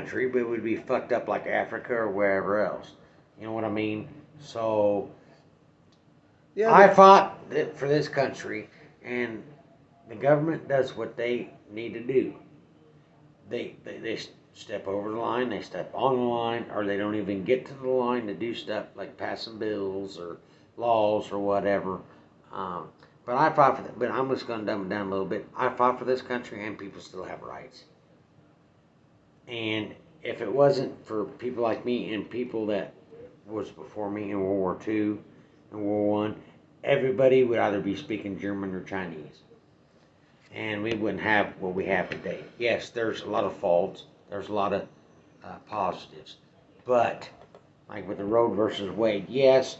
country, but it would be fucked up like Africa or wherever else. You know what I mean? So Yeah, I fought for this country, and the government does what they need to do. They step over the line, they step on the line, or they don't even get to the line to do stuff like passing bills or laws or whatever. Um, but I fought for that. But I'm just going to dumb it down a little bit. I fought for this country, and people still have rights. And if it wasn't for people like me and people that was before me in World War II and World War One, everybody would either be speaking German or Chinese, and we wouldn't have what we have today. Yes, there's a lot of faults. There's a lot of positives, but like with the Roe versus Wade, yes,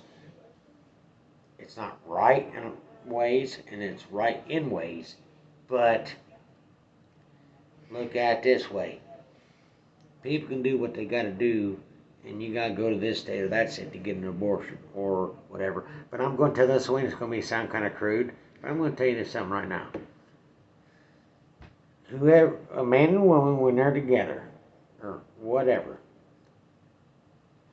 it's not right in ways and it's right in ways, but look at it this way: people can do what they got to do, and you got to go to this state or that state to get an abortion or whatever. But I'm going to tell this way, and it's going to sound kind of crude, but I'm going to tell you this something right now. Whoever, a man and woman, when they're together, or whatever,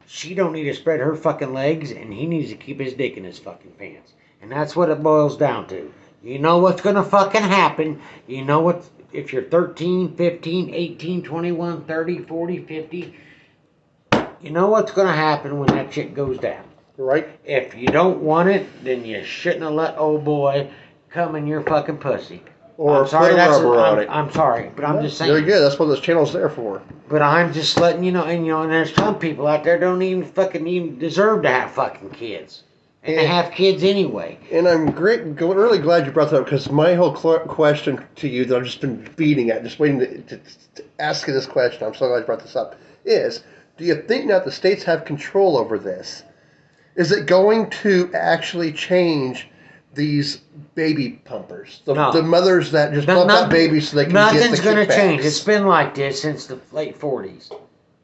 she don't need to spread her fucking legs, and he needs to keep his dick in his fucking pants. And that's what it boils down to. You know what's going to fucking happen. You know what, if you're 13, 15, 18, 21, 30, 40, 50, you know what's going to happen when that shit goes down. Right. If you don't want it, then you shouldn't have let old boy come in your fucking pussy. Or I'm sorry, put a rubber on it. I'm sorry, but I'm just saying. Very good. That's what this channel's there for. But I'm just letting you know, and there's some people out there don't even fucking even deserve to have fucking kids, and they have kids anyway. And I'm really glad you brought that up, because my whole question to you that I've just been beating at, just waiting to ask you this question, I'm so glad you brought this up, is, do you think now the states have control over this? Is it going to actually change these baby pumpers? The mothers that just pump out babies so they can get the kickbacks? Nothing's going to change. It's been like this since the late 40s,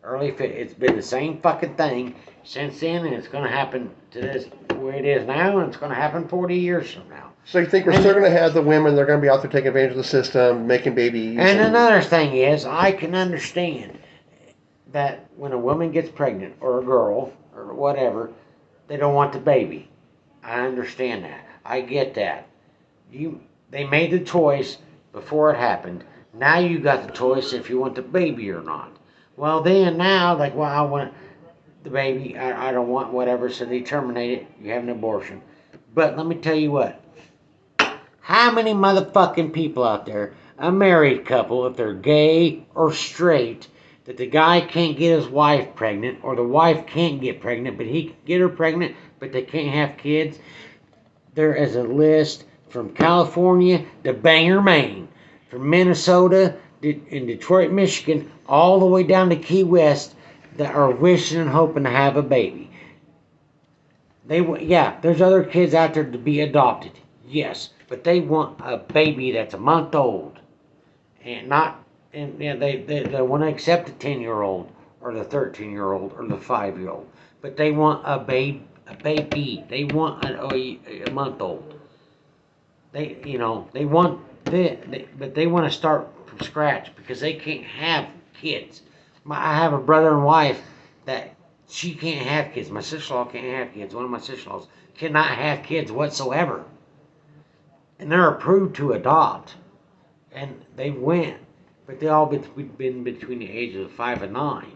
early 50s. It's been the same fucking thing since then, and it's going to happen to this way it is now, and it's going to happen 40 years from now. So you think we're still going to have the women, they're going to be out there taking advantage of the system, making babies? And another thing is, I can understand that when a woman gets pregnant, or a girl, or whatever, they don't want the baby. I understand that. I get that. They made the choice before it happened. Now you got the choice if you want the baby or not. Well, then now, like, well, I want the baby. I don't want whatever, so they terminate it. You have an abortion. But let me tell you what. How many motherfucking people out there, a married couple, if they're gay or straight, that the guy can't get his wife pregnant, or the wife can't get pregnant, but he can get her pregnant, but they can't have kids? There is a list from California to Bangor, Maine, from Minnesota in Detroit, Michigan, all the way down to Key West, that are wishing and hoping to have a baby. There's other kids out there to be adopted, yes, but they want a baby that's a month old, and they want to accept the 10-year-old or the 13-year-old or the 5-year-old, but they want a baby. They want a month old. But they want to start from scratch because they can't have kids. I have a brother and wife that she can't have kids. My sister-in-law can't have kids. One of my sister-in-laws cannot have kids whatsoever, and they're approved to adopt, and they went, but they all been between the ages of 5 and 9.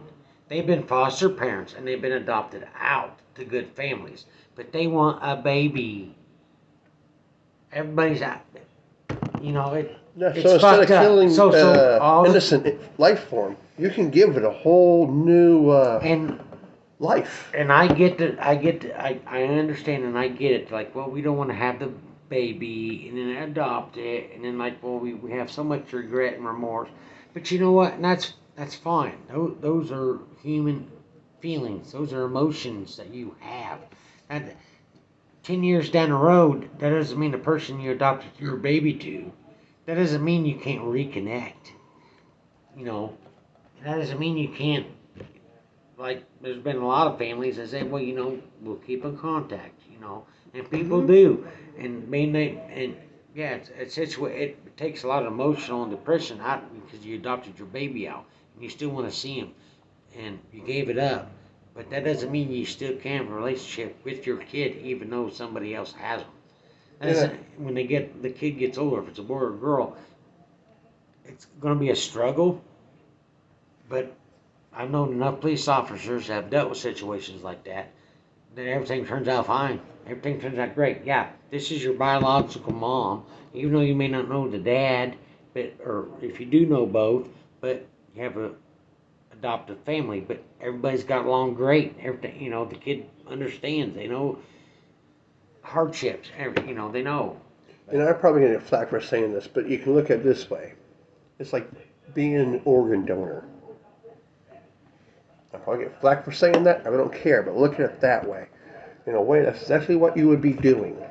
They've been foster parents and they've been adopted out to good families, but they want a baby. Everybody's out. It's so instead of killing innocent life form, you can give it a whole new life. And I understand and I get it. Like, well, we don't want to have the baby and then adopt it, and then like, well, we have so much regret and remorse. But you know what? And that's fine. Those are human feelings. Those are emotions that you have. And 10 years down the road, that doesn't mean the person you adopted your baby to, that doesn't mean you can't reconnect. That doesn't mean you can't, like, there's been a lot of families that say, well, we'll keep in contact, and people do. And it takes a lot of emotional and depression out because you adopted your baby out. and you still want to see them, and you gave it up. But that doesn't mean you still can have a relationship with your kid, even though somebody else has them. Yeah. When the kid gets older, if it's a boy or a girl, it's going to be a struggle. But I've known enough police officers that have dealt with situations like that everything turns out fine. Everything turns out great. Yeah, this is your biological mom, even though you may not know the dad, but or if you do know both, but you have a adoptive family. But everybody's got along great. Everything, the kid understands. They know hardships. They know. And I'm probably going to get flack for saying this, but you can look at it this way. It's like being an organ donor. I'll probably get flack for saying that. I don't care, but look at it that way. In a way, that's exactly what you would be doing.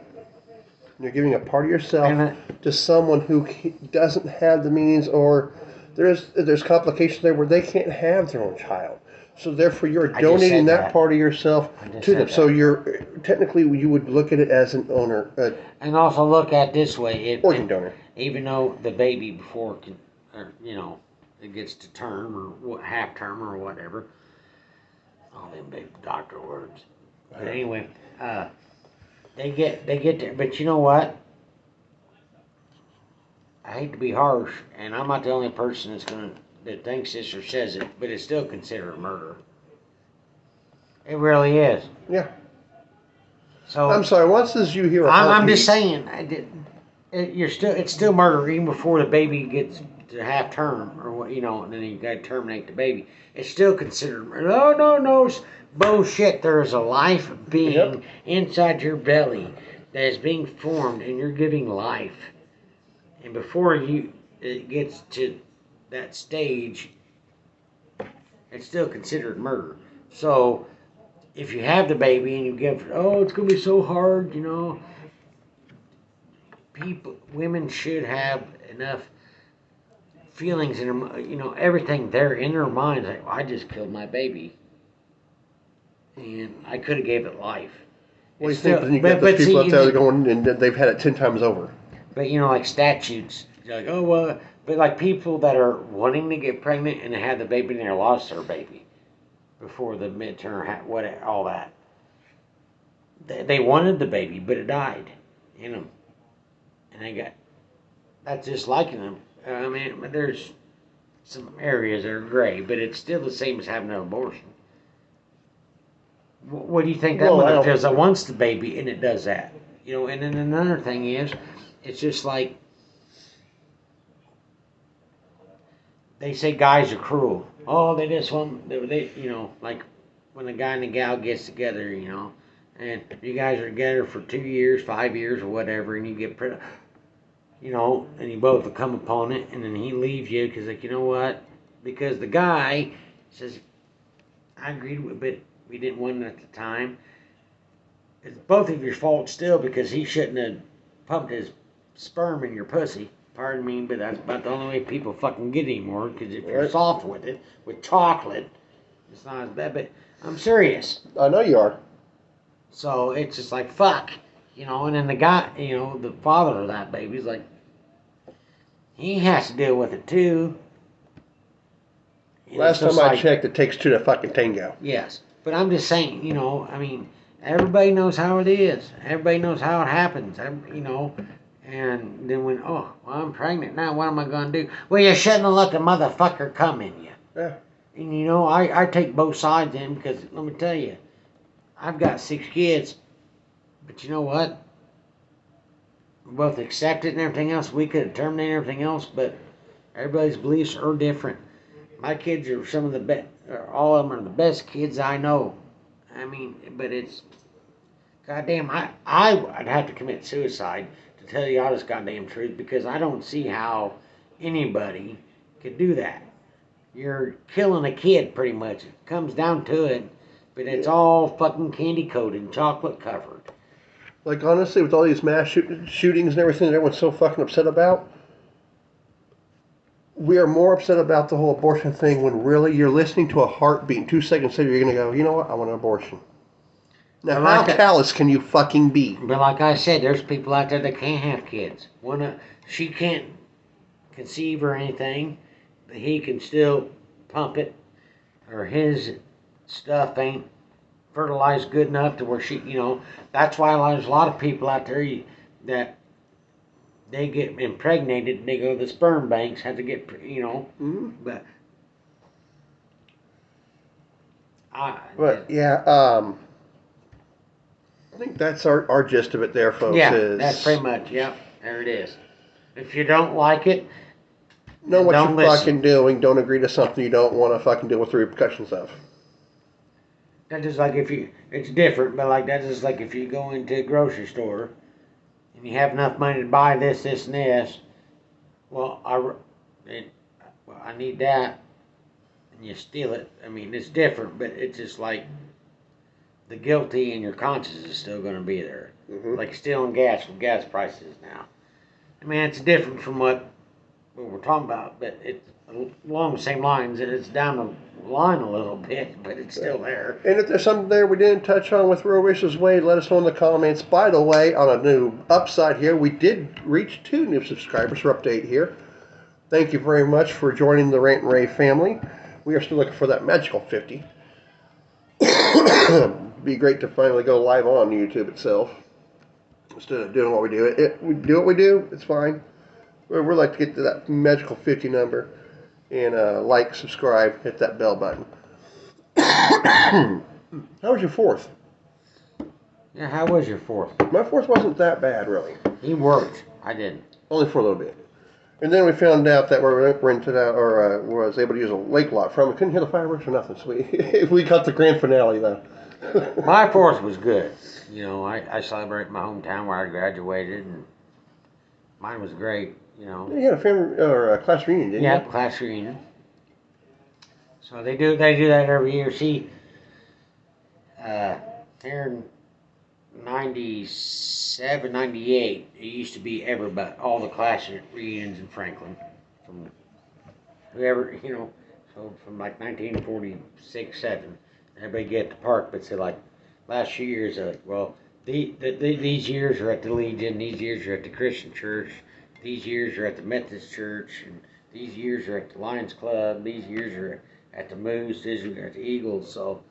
You're giving a part of yourself to someone who doesn't have the means, or there's complications there where they can't have their own child. So therefore, you're donating that part of yourself to them. So you're technically you would look at it as an owner, and also look at this way: organ donor. Even though the baby before it gets to term or half term or whatever. All them big doctor words. But anyway, they get there. But you know what? I hate to be harsh, and I'm not the only person that thinks this or says it, but it's still considered murder. It really is. Yeah. So I'm sorry. Once as you hear, I'm just saying, it's still murder even before the baby gets to half term or and then you got to terminate the baby. It's still considered murder. No, bullshit. There is a life being inside your belly that is being formed, and you're giving life. And before it gets to that stage, it's still considered murder. So if you have the baby and you give, it's gonna be so hard, women should have enough feelings and everything there in their minds. Like, I just killed my baby, and I could have gave it life. Well, you think you got those people out there going and they've had it 10 times over. But like statutes, you're like, but like people that are wanting to get pregnant and they had the baby and they lost their baby before the midterm, all that. They wanted the baby, but it died in them, and that's just liking them. I mean, there's some areas that are gray, but it's still the same as having an abortion. What do you think that mother feels that wants the baby and it does that? And then another thing is, it's just like they say guys are cruel. Oh, they just want like when a guy and a gal gets together, and you guys are together for 2 years, 5 years, or whatever, and you get pregnant. And you both will come upon it, and then he leaves you because, like, you know what? Because the guy says, I agreed with it, but we didn't want it at the time. It's both of your fault still because he shouldn't have pumped his sperm in your pussy. Pardon me, but that's about the only way people fucking get anymore. Because if you're soft with it, with chocolate, it's not as bad. But I'm serious. I know you are. So it's just like, fuck. And then the guy, the father of that baby's like, he has to deal with it too. Last time I checked, it takes two to fucking tango. Yes. But I'm just saying, I mean, everybody knows how it is. Everybody knows how it happens, And then when, I'm pregnant now, what am I going to do? Well, you shouldn't have let the motherfucker come in you. Yeah. And, I take both sides in because, let me tell you, I've got 6 kids. But you know what? We both accepted and everything else. We could have terminated everything else, but everybody's beliefs are different. My kids are some of the best, all of them are the best kids I know. I mean, but it's, goddamn, I'd have to commit suicide to tell you all this goddamn truth because I don't see how anybody could do that. You're killing a kid pretty much. It comes down to it, but it's all fucking candy coated and chocolate covered. Like, honestly, with all these mass shootings and everything that everyone's so fucking upset about, we are more upset about the whole abortion thing when really you're listening to a heartbeat and 2 seconds later you're going to go, you know what, I want an abortion. Now, how callous can you fucking be? But like I said, there's people out there that can't have kids. She can't conceive or anything, but he can still pump it, or his stuff ain't fertilized good enough to where that's why there's a lot of people out there that they get impregnated and they go to the sperm banks, have to get, but I think that's our gist of it there, folks. Yeah, that's pretty much, yep, there it is. If you don't like it, know what don't you're listen. fucking doing. Don't agree to something you don't want to fucking deal with the repercussions of. That's just like it's different, but like that's just like if you go into a grocery store and you have enough money to buy this, and this, well, I need that, and you steal it. I mean, it's different, but it's just like the guilty in your conscience is still going to be there. Mm-hmm. Like stealing gas with gas prices now. I mean, it's different from what we're talking about, but it's along the same lines, and it's down the line a little bit, but it's still there. And if there's something there we didn't touch on with Roe vs. Wade, let us know in the comments. By the way, on a new upside here, we did reach 2 new subscribers for update here. Thank you very much for joining the Rant and Rave family. We are still looking for that magical 50. Be great to finally go live on YouTube itself instead of doing what we do. We do what we do. It's fine. We'd like to get to that magical 50 number and like, subscribe, hit that bell button. How was your 4th? Yeah, how was your 4th? My 4th wasn't that bad, really. He worked. I didn't. Only for a little bit. And then we found out that we rented out, or was able to use a lake lot from. We couldn't hear the fireworks or nothing, so we got the grand finale though. My 4th was good. I celebrate my hometown where I graduated, and mine was great. You had a family or a class reunion, didn't you? Yeah, class reunion. So they do that every year. See, here in 97, 98, it used to be all the class reunions in Franklin, from whoever, so from like 1946, 7, everybody get at the park, but say like last few years, these years are at the Legion, these years are at the Christian Church, these years are at the Methodist Church, and these years are at the Lions Club, these years are at the Moose, these are at the Eagles, so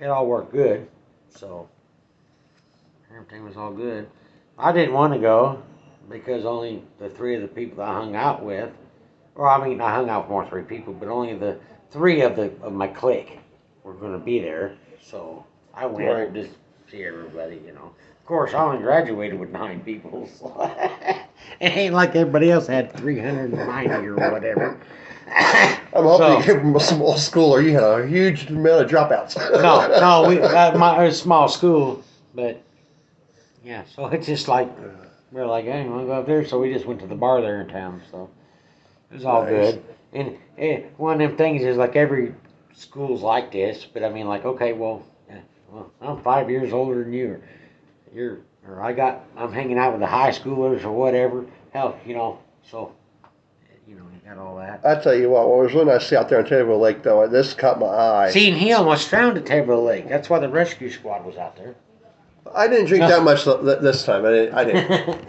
it all worked good, so everything was all good. I didn't want to go because only the 3 of the people that I hung out with, I hung out with more 3 people, but only the 3 of my clique were going to be there, so I went right. just to see everybody, Of course, I only graduated with 9 people, so it ain't like everybody else had 390 or whatever. I'm hoping you came from a small school or you had a huge amount of dropouts. No, it was a small school, but yeah, so it's just like, we're like, hey, you want to go up there? So we just went to the bar there in town, so it was all good. And one of them things is like every school's like this, but I mean, like, okay, well, I'm 5 years older than you, I'm hanging out with the high schoolers or whatever. Hell, so, you got all that. I tell you what it was really nice to see out there on Taylorville Lake, though. This caught my eye. See, and he almost drowned at Taylorville Lake. That's why the rescue squad was out there. I didn't drink that much this time. I didn't.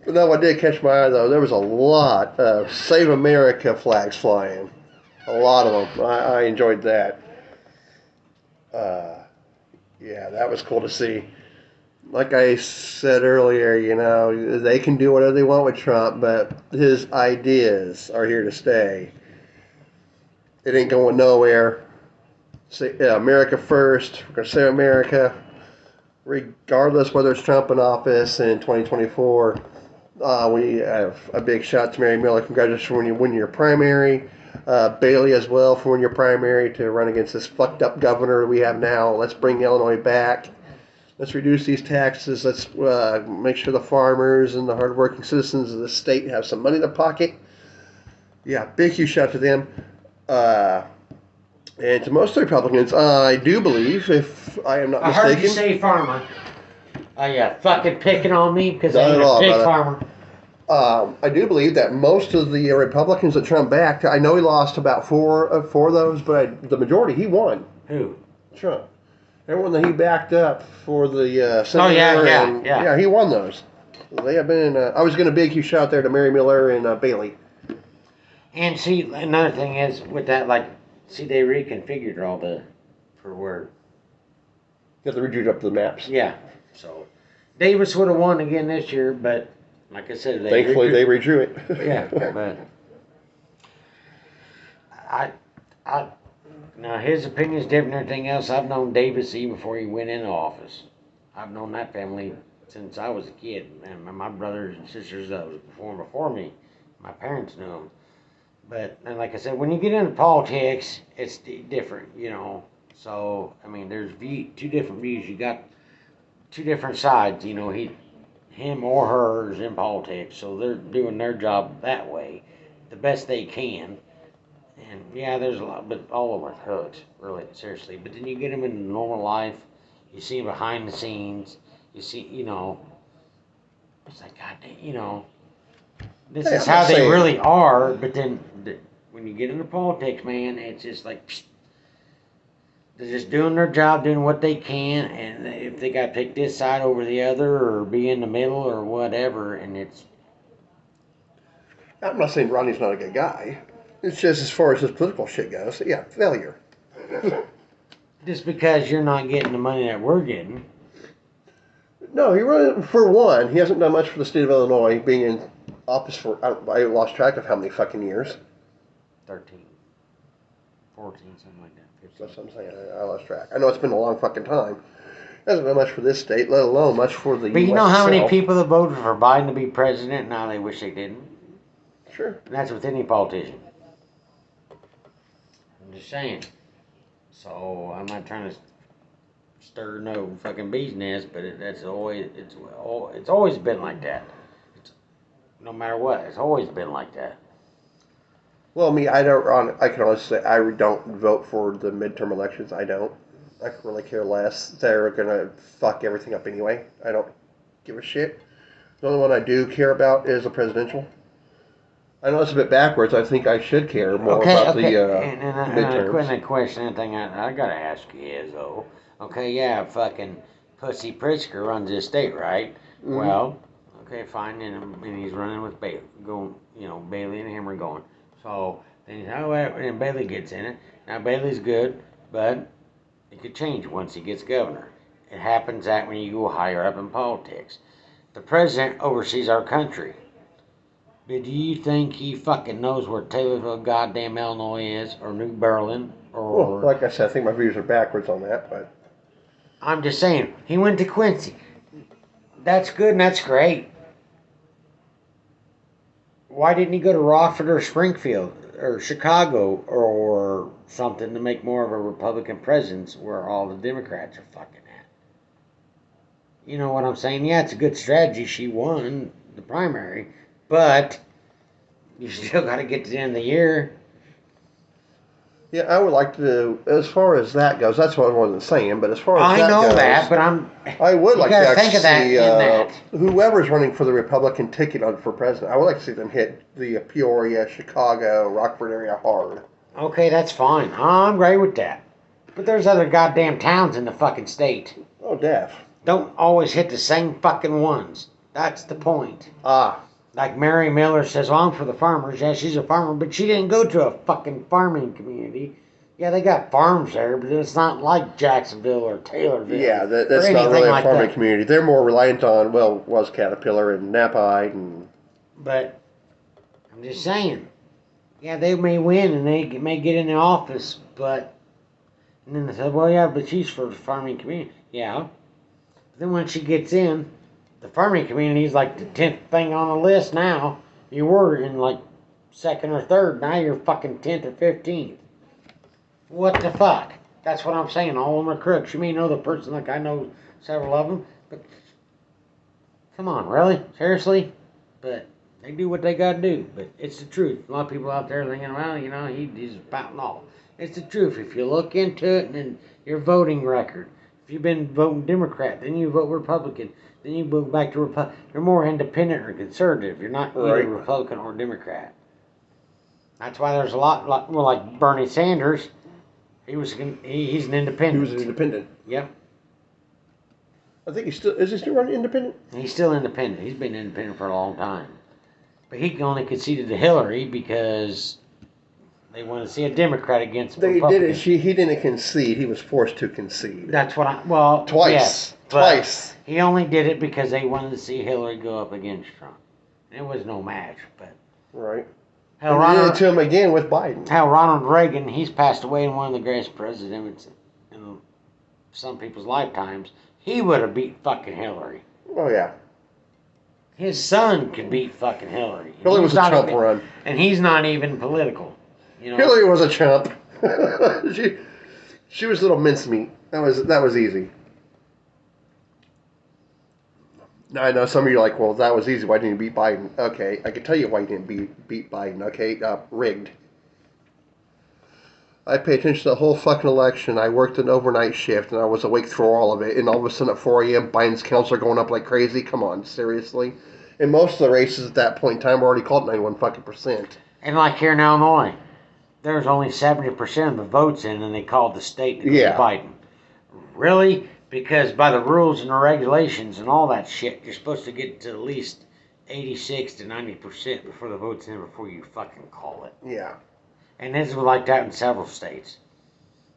But no, what did catch my eye, though, there was a lot of Save America flags flying. A lot of them. I enjoyed that. Yeah, that was cool to see. Like I said earlier, they can do whatever they want with Trump, but his ideas are here to stay. It ain't going nowhere. Say, America first. We're going to save America. Regardless whether it's Trump in office in 2024. We have a big shout out to Mary Miller. Congratulations for when you win your primary. Bailey as well for winning your primary to run against this fucked up governor we have now. Let's bring Illinois back. Let's reduce these taxes. Let's make sure the farmers and the hardworking citizens of the state have some money in their pocket. Yeah, big huge shout out to them. And to most of the Republicans, I do believe, if I am not mistaken. I heard you say farmer. Oh yeah, fucking picking on me because Not I'm at all, a pig brother. farmer. I do believe that most of the Republicans that Trump backed, I know he lost about four of those, but the majority he won. Who? Trump. Everyone that he backed up for the Senate. Oh yeah. He won those. They have been. I was going to big huge shout out there to Mary Miller and Bailey. And see, another thing is with that, like See, they reconfigured all for where. You have to redo up the maps. Yeah. So, Davis would have won again this year, but like I said, Thankfully they redrew it. Yeah, but I now his opinion is different than everything else. I've known Davis even before he went into office. I've known that family since I was a kid, and my brothers and sisters that was before me. My parents knew them. But and like I said, when you get into politics, it's different, you know. So I mean, there's two different views. You got two different sides. You know, him or her is in politics, so they're doing their job that way, the best they can. And yeah, there's a lot, but all of them are hooks, really, seriously. But then you get them into normal life, you see them behind the scenes, you see, you know, it's like, God damn, you know, this Hey, is I'm how not they saying- really are. But then when you get into politics, man, it's just like, psst, they're just doing their job, doing what they can, and if they got to pick this side over the other, or be in the middle, or whatever, and it's. I'm not saying Rodney's not a good guy. It's just as far as his political shit goes, yeah, failure. Just because you're not getting the money that we're getting. No, he really, for one, he hasn't done much for the state of Illinois, being in office for, I lost track of how many fucking years. 13, 14, something like that. 15. That's what I'm saying. I lost track. I know it's been a long fucking time. Hasn't done much for this state, let alone much for the But U.S. you know how many itself. people that voted for Biden to be president now they wish they didn't? Sure. And that's with any politician. I'm just saying. So I'm not trying to stir no fucking bee's nest, but it's always been like that. No matter what, it's always been like that. Well, I can honestly say I don't vote for the midterm elections. I don't. I could really care less. They're gonna fuck everything up anyway. I don't give a shit. The only one I do care about is the presidential. I know it's a bit backwards. I think I should care more about the midterms. And a question, thing I gotta ask you is though, okay, yeah, fucking Pussy Pritzker runs this state, right? Mm-hmm. Well, okay, fine, and he's running with Bailey, Bailey and him are going. So then and Bailey gets in it. Now Bailey's good, but it could change once he gets governor. It happens that when you go higher up in politics. The president oversees our country. But do you think he fucking knows where Taylorsville, goddamn Illinois is, or New Berlin, or? Well, like I said, I think my views are backwards on that, but I'm just saying, he went to Quincy. That's good and that's great. Why didn't he go to Rockford or Springfield or Chicago or something to make more of a Republican presence where all the Democrats are fucking at? You know what I'm saying? Yeah, it's a good strategy. She won the primary. But you still got to get to the end of the year. yeah, I would like to. As far as that goes, that's what I wasn't saying. But as far as I know goes, that, but I would like to gotta actually think of that see in that. whoever's running for the Republican ticket for president. I would like to see them hit the Peoria, Chicago, Rockford area hard. Okay, that's fine. I'm great with that. But there's other goddamn towns in the fucking state. Oh, deaf. Don't always hit the same fucking ones. That's the point. Like Mary Miller says, well, I'm for the farmers. Yeah, she's a farmer, but she didn't go to a fucking farming community. Yeah, they got farms there, but it's not like Jacksonville or Taylorville. Yeah, that's not really a farming community. They're more reliant on, was Caterpillar and Napite and... But I'm just saying, yeah, they may win and they may get in the office, but... And then they said, well, yeah, but she's for the farming community. Yeah. But then when she gets in... The farming community is like the 10th thing on the list now. You were in like 2nd or 3rd. Now you're fucking 10th or 15th. What the fuck? That's what I'm saying. All of them are crooks. You may know the person like I know several of them. But come on, really? Seriously? But they do what they gotta do. But it's the truth. A lot of people out there thinking, well, he's pouting off. It's the truth. If you look into it and then your voting record. If you've been voting Democrat, then you vote Republican. Then you move back to Republican. You're more independent or conservative. You're not either Republican or Democrat. That's why there's a lot like Bernie Sanders. He's an independent. He was an independent. Yep. I think is he still running independent? He's still independent. He's been independent for a long time. But he only conceded to Hillary because They want to see a Democrat against a They Republican. didn't. He didn't concede. He was forced to concede. That's what I. Well, Twice. Yes, Twice. He only did it because they wanted to see Hillary go up against Trump. It was no match, but. Right. Hell, And did it to him again with Biden. Hell, Ronald Reagan, he's passed away in one of the greatest presidents in some people's lifetimes. He would have beat fucking Hillary. Oh, yeah. His son could beat fucking Hillary. Hillary was a chump run. And he's not even political. You know? Hillary was a chump. she was little mincemeat. That was easy. Now, I know some of you are like, well, that was easy. Why didn't you beat Biden? Okay, I can tell you why you didn't beat Biden. Okay, rigged. I paid attention to the whole fucking election. I worked an overnight shift, and I was awake through all of it. And all of a sudden at 4 a.m., Biden's counts are going up like crazy. Come on, seriously? And most of the races at that point in time were already called 91%. And like here in Illinois, there was only 70% of the votes in, and they called the state to Biden. Really? Because by the rules and the regulations and all that shit, you're supposed to get to at least 86 to 90% before the vote's in, before you fucking call it. Yeah. And this was like that in several states.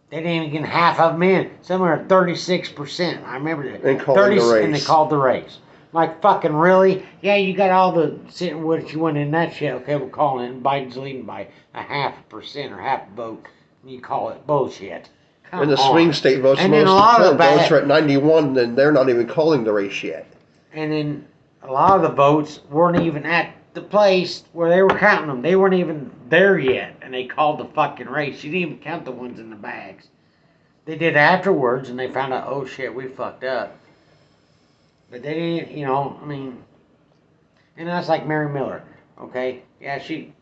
They didn't even get half of them in. Some were at 36%. I remember that. And calling the race. And they called the race. Like, fucking really? Yeah, you got all the sitting what you want in that shit. Okay, we're calling it. And Biden's leading by 0.5% or half a vote. And you call it bullshit. And the swing state votes, and most of the votes are are at 91, and they're not even calling the race yet. And then a lot of the votes weren't even at the place where they were counting them. They weren't even there yet, and they called the fucking race. You didn't even count the ones in the bags. They did afterwards, and they found out, oh shit, we fucked up. But they didn't, you know, I mean, and that's like Mary Miller, okay? Yeah, she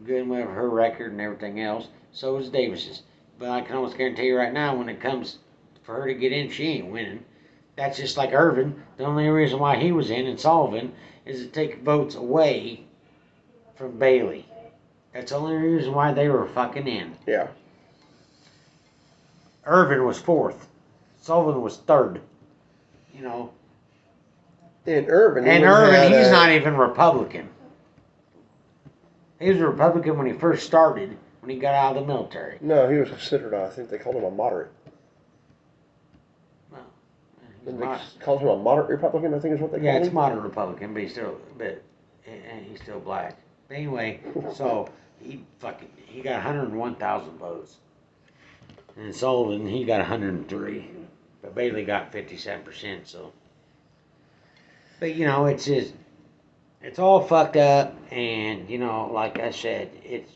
good with her record and everything else. So is Davis's. But I can almost guarantee you right now, when it comes for her to get in, she ain't winning. That's just like Irvin. The only reason why he was in and Sullivan is to take votes away from Bailey. That's the only reason why they were fucking in. Yeah. Irvin was 4th. Sullivan was 3rd. You know. And Irvin, he's not even Republican. He was a Republican when he first started, when he got out of the military. No, he was considered, I think they called him a moderate. They called him a moderate Republican, I think is what they called him. Yeah, it's moderate Republican, but he's still black. But anyway, so he got 101,000 votes. And Sullivan, he got 103. But Bailey got 57%, so. But, you know, it's all fucked up, and, you know, like I said, it's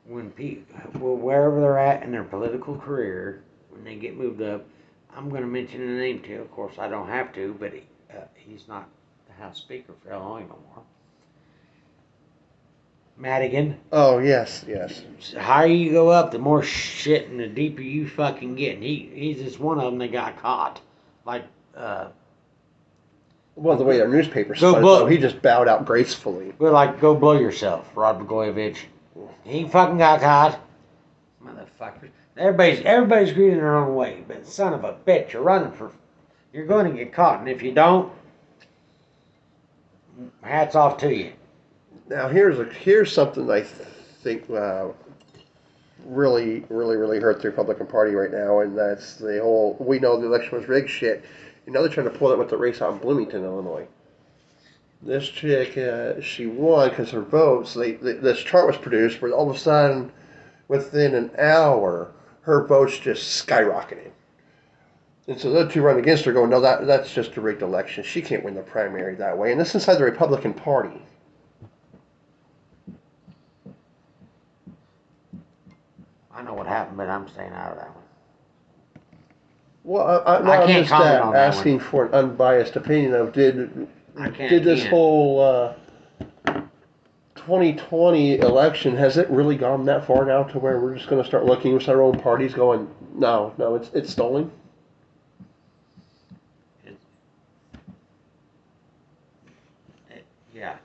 when people, wherever they're at in their political career, when they get moved up, I'm going to mention a name too. Of course, I don't have to, but he's not the House Speaker for Illinois no more. Madigan. Oh, yes, yes. The higher you go up, the more shit and the deeper you fucking get. And he's just one of them that got caught. Like, well, the way our newspapers spun it, though, he just bowed out gracefully. But like, go blow yourself, Rod Blagojevich. He fucking got caught. Motherfuckers. Everybody's greedy their own way, but son of a bitch, you're going to get caught, and if you don't, hats off to you. Now here's something I think really hurt the Republican Party right now, and that's the whole we know the election was rigged shit. You know they're trying to pull that with the race out in Bloomington, Illinois. This chick, she won because her votes. This chart was produced, where all of a sudden, within an hour, her votes just skyrocketed. And so those two running against her going, no, that's just a rigged election. She can't win the primary that way. And this is inside the Republican Party. I know what happened, but I'm staying out of that one. Well, I'm just asking for an unbiased opinion of did this whole 2020 election, has it really gone that far now to where we're just going to start looking at our own parties going, no, it's stolen? Yeah.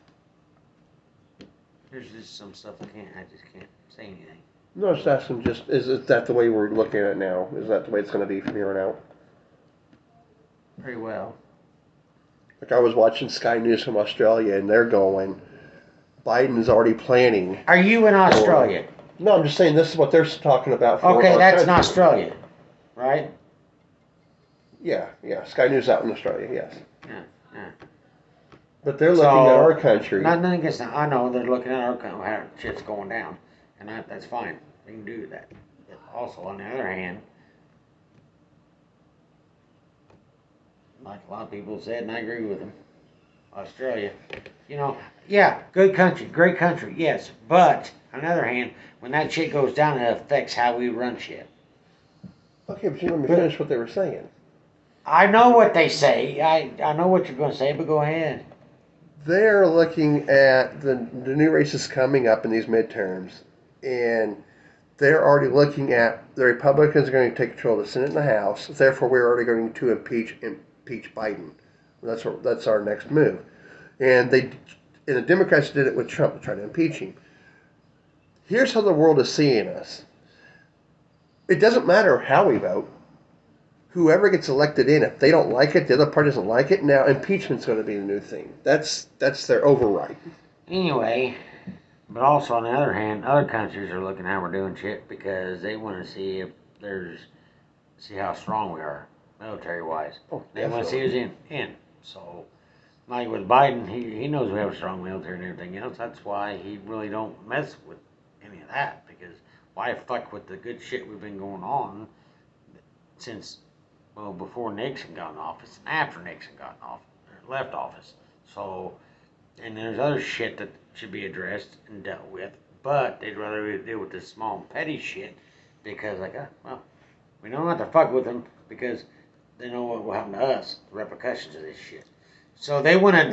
There's just some stuff I just can't say anything. No, I was asking is that the way we're looking at it now? Is that the way it's going to be from here on out? Pretty well. Like I was watching Sky News from Australia, and they're going, Biden's already planning. Are you in Australia? No, I'm just saying this is what they're talking about. For Okay, our that's in country. Australia, right? Yeah. Sky News out in Australia, yes. Yeah, yeah. But they're looking at our country. Nothing against that. I know they're looking at our country, how shit's going down, and that's fine. They can do that. But also, on the other hand, like a lot of people said, and I agree with them, Australia, yeah, good country, great country, yes. But on the other hand, when that shit goes down, it affects how we run shit. Okay, but you let me finish what they were saying. I know what they say. I know what you're going to say, but go ahead. They're looking at the new races coming up in these midterms, and they're already looking at the Republicans are going to take control of the Senate and the House. Therefore, we're already going to impeach Biden. That's our next move. And the Democrats did it with Trump to try to impeach him. Here's how the world is seeing us. It doesn't matter how we vote. Whoever gets elected in, if they don't like it, the other party doesn't like it. Now impeachment's going to be the new thing. That's their override. Anyway, but also on the other hand, other countries are looking how we're doing shit because they want to see how strong we are military wise. Oh, They want to see us in. So like with Biden, he knows we have a strong military and everything else. That's why he really don't mess with any of that because why fuck with the good shit we've been going on since before Nixon got in office and after Nixon got in office left office. So and there's other shit that should be addressed and dealt with, but they'd rather deal with this small and petty shit because like we don't have to fuck with them because they know what will happen to us, the repercussions of this shit. So they want to data